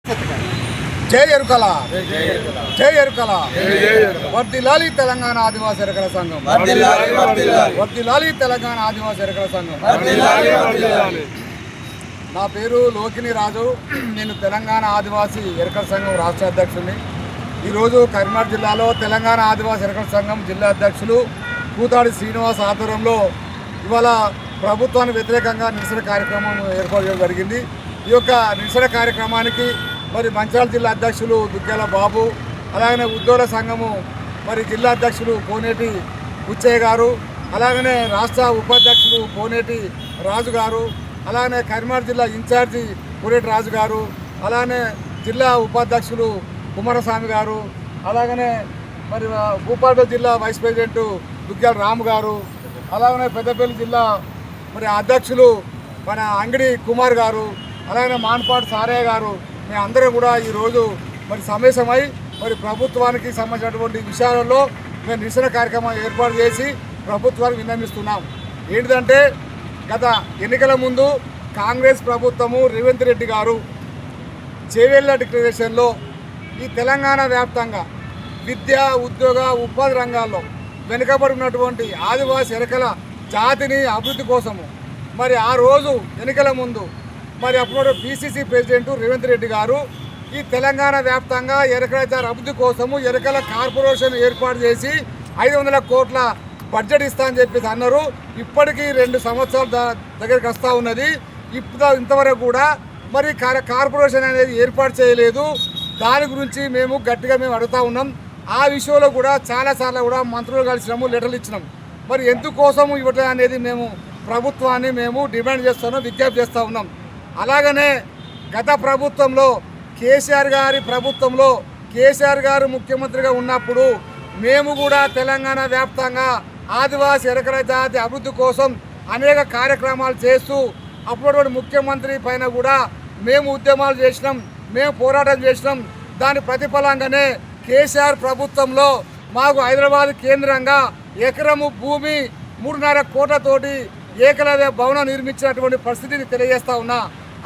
జై ఎరుకల జై ఎరుకల వర్ధిల్లాలి తెలంగాణ ఆదివాసీ ఎరుకల సంఘం, వర్ధిల్లాలి తెలంగాణ ఆదివాసీ ఎరుకల సంఘం. నా పేరు లోకిని రాజు. నేను తెలంగాణ ఆదివాసీ ఎరుకల సంఘం రాష్ట్ర అధ్యక్షుడిని. ఈరోజు కరీంనగర్ జిల్లాలో తెలంగాణ ఆదివాసీ ఎరుకల సంఘం జిల్లా అధ్యక్షులు కూతాడి శ్రీనివాస్ ఆధ్వర్యంలో ఇవాళ ప్రభుత్వానికి వ్యతిరేకంగా నిరసన కార్యక్రమం ఏర్పాటు చేయడం జరిగింది. ఈ యొక్క నిరసన కార్యక్రమానికి మరి మంచిర్యాల జిల్లా అధ్యక్షులు దుగ్గ్యాల బాబు, అలాగనే ఉద్యోగుల సంఘము మరి జిల్లా అధ్యక్షులు కోనేటి ఉచ్చయ్య గారు, అలాగనే రాష్ట్ర ఉపాధ్యక్షులు కోనేటి రాజు గారు, అలాగనే కరీంనగర్ జిల్లా ఇన్ఛార్జి కోనేటి రాజు గారు, అలాగనే జిల్లా ఉపాధ్యక్షులు కుమారస్వామి గారు, అలాగనే మరి భూపాలపల్లి జిల్లా వైస్ ప్రెసిడెంట్ దుగ్గ్యాల రాము గారు, అలాగనే పెద్దపల్లి జిల్లా మరి అధ్యక్షులు మన అంగడి కుమార్ గారు, అలాగనే మాన్పాటి సారయ్య గారు, మేము అందరం కూడా ఈరోజు మరి సమావేశమై మరి ప్రభుత్వానికి సంబంధించినటువంటి విషయాలలో మేము నిరసన కార్యక్రమం ఏర్పాటు చేసి ప్రభుత్వానికి విన్నవిస్తున్నాం. ఏంటిదంటే గత ఎన్నికల ముందు కాంగ్రెస్ ప్రభుత్వము రేవంత్ రెడ్డి గారు చేవెళ్ళ డిక్లరేషన్లో ఈ తెలంగాణ వ్యాప్తంగా విద్య, ఉద్యోగ, ఉపాధి రంగాల్లో వెనుకబడి ఉన్నటువంటి ఆదివాసీ ఎరకల జాతిని అభివృద్ధి కోసము మరి ఆ రోజు ఎన్నికల ముందు మరి అప్పుడు పిసిసి ప్రెసిడెంట్ రేవంత్ రెడ్డి గారు ఈ తెలంగాణ వ్యాప్తంగా ఎరకల జాతి అభివృద్ధి కోసము ఎరకల కార్పొరేషన్ ఏర్పాటు చేసి 500 కోట్ల బడ్జెట్ ఇస్తా అని చెప్పేసి అన్నారు. ఇప్పటికీ 2 సంవత్సరాల దగ్గరికి వస్తూ ఉన్నది. ఇంతవరకు కూడా మరి కార్పొరేషన్ అనేది ఏర్పాటు చేయలేదు. దాని గురించి మేము గట్టిగా అడుగుతూ ఉన్నాం. ఆ విషయంలో కూడా చాలాసార్లు కూడా మంత్రులు కలిసినాము, లెటర్లు ఇచ్చినాం. మరి ఎందుకోసము ఇవ్వటం అనేది మేము ప్రభుత్వాన్ని డిమాండ్ చేస్తున్నాం, విజ్ఞప్తి చేస్తూ ఉన్నాం. అలాగనే గత ప్రభుత్వంలో కేసీఆర్ గారి ప్రభుత్వంలో కేసీఆర్ గారు ముఖ్యమంత్రిగా ఉన్నప్పుడు మేము కూడా తెలంగాణ వ్యాప్తంగా ఆదివాసీ ఎరకల జాతి అభివృద్ధి కోసం అనేక కార్యక్రమాలు చేస్తూ అప్పుడు ముఖ్యమంత్రి పైన కూడా మేము ఉద్యమాలు చేసినాం, మేము పోరాటం చేసినాం. దాని ప్రతిఫలంగానే కేసీఆర్ ప్రభుత్వంలో మాకు హైదరాబాద్ కేంద్రంగా ఎకరము భూమి 3.5 కోట్లతోటి ఏకలవ్య భవనం నిర్మించినటువంటి పరిస్థితిని తెలియజేస్తా ఉన్నా.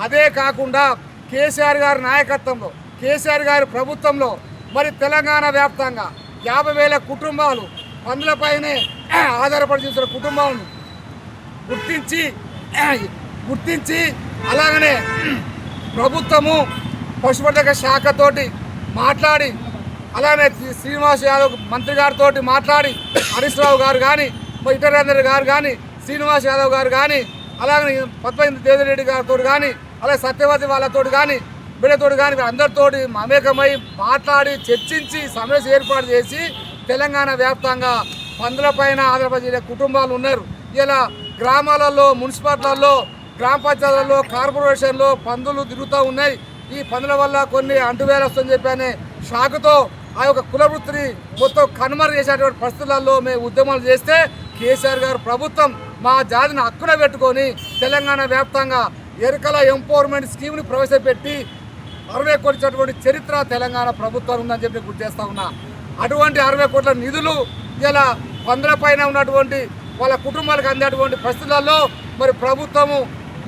అదే కాకుండా కేసీఆర్ గారి నాయకత్వంలో కేసీఆర్ గారి ప్రభుత్వంలో మరి తెలంగాణ వ్యాప్తంగా 50,000 కుటుంబాలు పనులపైనే ఆధారపడి చేసిన కుటుంబాలను గుర్తించి అలాగనే ప్రభుత్వము పశుసంవర్ధక శాఖతోటి మాట్లాడి అలానే శ్రీనివాస్ యాదవ్ మంత్రి గారితో మాట్లాడి హరీష్ రావు గారు కానీ ఇటరేందర్ గారు కానీ శ్రీనివాస్ యాదవ్ గారు కానీ అలాగే పద్మేంద్ర దేవిరెడ్డి గారితో కానీ అలాగే సత్యవతి వాళ్ళతో కానీ బిడ్డతో కానీ అందరితోటి మమేకమై మాట్లాడి చర్చించి సమావేశం ఏర్పాటు చేసి తెలంగాణ వ్యాప్తంగా పందులపైన ఆధారపడే కుటుంబాలు ఉన్నారు. ఇలా గ్రామాలలో, మున్సిపాలిటీలలో, గ్రామ పంచాయతీలలో, కార్పొరేషన్లో పందులు తిరుగుతూ ఉన్నాయి. ఈ పందుల వల్ల కొన్ని అంటువ్యాధులు వస్తుందని చెప్పి షాకుతో ఆ యొక్క కులవృత్తిని మొత్తం కనుమరు చేసేటువంటి పరిస్థితులలో మేము ఉద్యమాలు చేస్తే కేసీఆర్ గారు ప్రభుత్వం మా జాతిని హక్కున పెట్టుకొని తెలంగాణ వ్యాప్తంగా ఎరకల ఎంపవర్మెంట్ స్కీమ్ని ప్రవేశపెట్టి 60 కోట్ల ఇచ్చినటువంటి చరిత్ర తెలంగాణ ప్రభుత్వం ఉందని చెప్పి గుర్తు చేస్తూ ఉన్నా. అటువంటి 60 కోట్ల నిధులు ఇలా పందుల పైన ఉన్నటువంటి వాళ్ళ కుటుంబాలకు అందేటువంటి పరిస్థితులలో మరి ప్రభుత్వము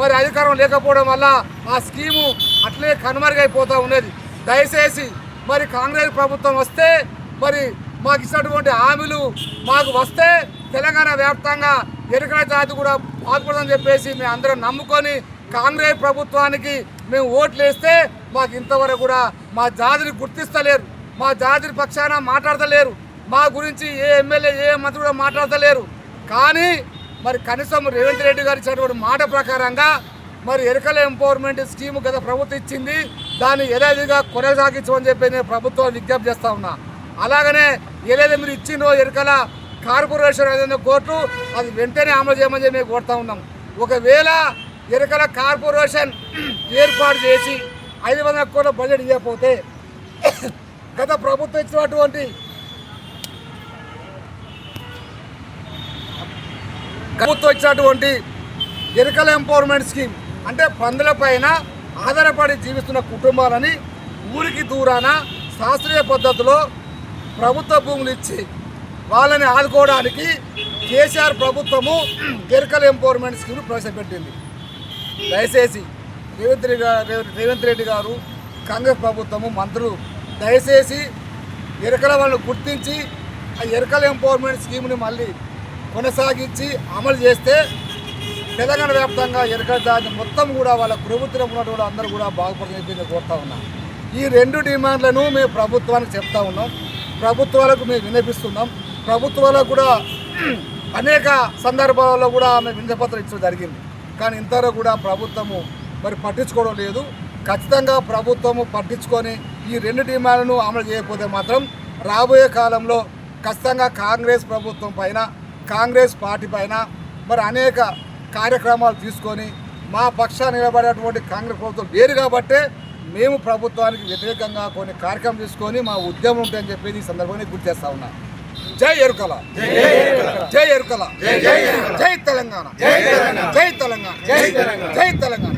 మరి అధికారం లేకపోవడం వల్ల ఆ స్కీము అట్లే కనుమరుగైపోతూ ఉన్నది. దయచేసి మరి కాంగ్రెస్ ప్రభుత్వం వస్తే మరి మాకు ఇచ్చినటువంటి హామీలు మాకు వస్తే తెలంగాణ వ్యాప్తంగా ఎరకల జాతి కూడా బాగుపడదని చెప్పేసి మేము అందరం నమ్ముకొని కాంగ్రెస్ ప్రభుత్వానికి మేము ఓట్లు వేస్తే మాకు ఇంతవరకు కూడా మా జాతిని గుర్తిస్తలేరు, మా జాతిని పక్షాన మాట్లాడతలేరు, మా గురించి ఏ ఎమ్మెల్యే ఏ మంత్రి కూడా మాట్లాడతలేరు. కానీ మరి కనీసం రేవంత్ రెడ్డి గారు ఇచ్చినటువంటి మాట ప్రకారంగా మరి ఎరకల ఎంపవర్మెంట్ స్కీమ్ గత ప్రభుత్వం ఇచ్చింది, దాన్ని యథావిధిగా కొనసాగించమని చెప్పి నేను ప్రభుత్వం విజ్ఞప్తి చేస్తూ ఉన్నా. అలాగనే ఏదైతే మీరు ఇచ్చిందో ఎరకల కార్పొరేషన్ 500 కోట్లు అది వెంటనే అమలు చేయమని చెప్పి మేము కోరుతూ ఉన్నాం. ఒకవేళ ఎరకల కార్పొరేషన్ ఏర్పాటు చేసి 500 కోట్ల బడ్జెట్ ఇవ్వకపోతే గత ప్రభుత్వం ఇచ్చినటువంటి ఎరకల ఎంపవర్మెంట్ స్కీమ్ అంటే పందుల పైన ఆధారపడి జీవిస్తున్న కుటుంబాలని ఊరికి దూరాన శాస్త్రీయ పద్ధతిలో ప్రభుత్వ భూములు ఇచ్చి వాళ్ళని ఆదుకోవడానికి కేసీఆర్ ప్రభుత్వము ఎరకల ఎంపవర్మెంట్ స్కీమ్ ప్రవేశపెట్టింది. దయచేసి రేవంత్ రెడ్డి గారు కాంగ్రెస్ ప్రభుత్వము మంత్రులు దయచేసి ఎరకల వాళ్ళను గుర్తించి ఆ ఎరకల ఎంపవర్మెంట్ స్కీమ్ని మళ్ళీ కొనసాగించి అమలు చేస్తే తెలంగాణ వ్యాప్తంగా ఎరకల జాతి మొత్తం కూడా వాళ్ళ ప్రభుత్వం ఉన్నటువంటి అందరూ కూడా బాగుపడుతుందని చెప్పి కోరుతా ఉన్నాం. ఈ 2 డిమాండ్లను మేము ప్రభుత్వానికి చెప్తా ఉన్నాం, ప్రభుత్వాలకు మేము విన్నపిస్తున్నాం. ప్రభుత్వాలకు కూడా అనేక సందర్భాలలో కూడా మేము విన్నపత్రం ఇచ్చడం జరిగింది. కానీ ఇంతవరకు కూడా ప్రభుత్వము మరి పట్టించుకోవడం లేదు. ఖచ్చితంగా ప్రభుత్వము పట్టించుకొని ఈ 2 డిమాండ్లను అమలు చేయకపోతే మాత్రం రాబోయే కాలంలో ఖచ్చితంగా కాంగ్రెస్ ప్రభుత్వం పైన, కాంగ్రెస్ పార్టీ పైన మరి అనేక కార్యక్రమాలు తీసుకొని మా పక్షాన్ని నిలబడేటువంటి కాంగ్రెస్ ప్రభుత్వం లేరు కాబట్టే మేము ప్రభుత్వానికి వ్యతిరేకంగా కొన్ని కార్యక్రమం తీసుకొని మా ఉద్యమం ఉంటుందని చెప్పేది ఈ సందర్భంగా గుర్తు చేస్తా ఉన్నా. జై ఎరుకల, జై ఎరుకల, జై తెలంగాణ, జై తెలంగాణ, జై తెలంగాణ.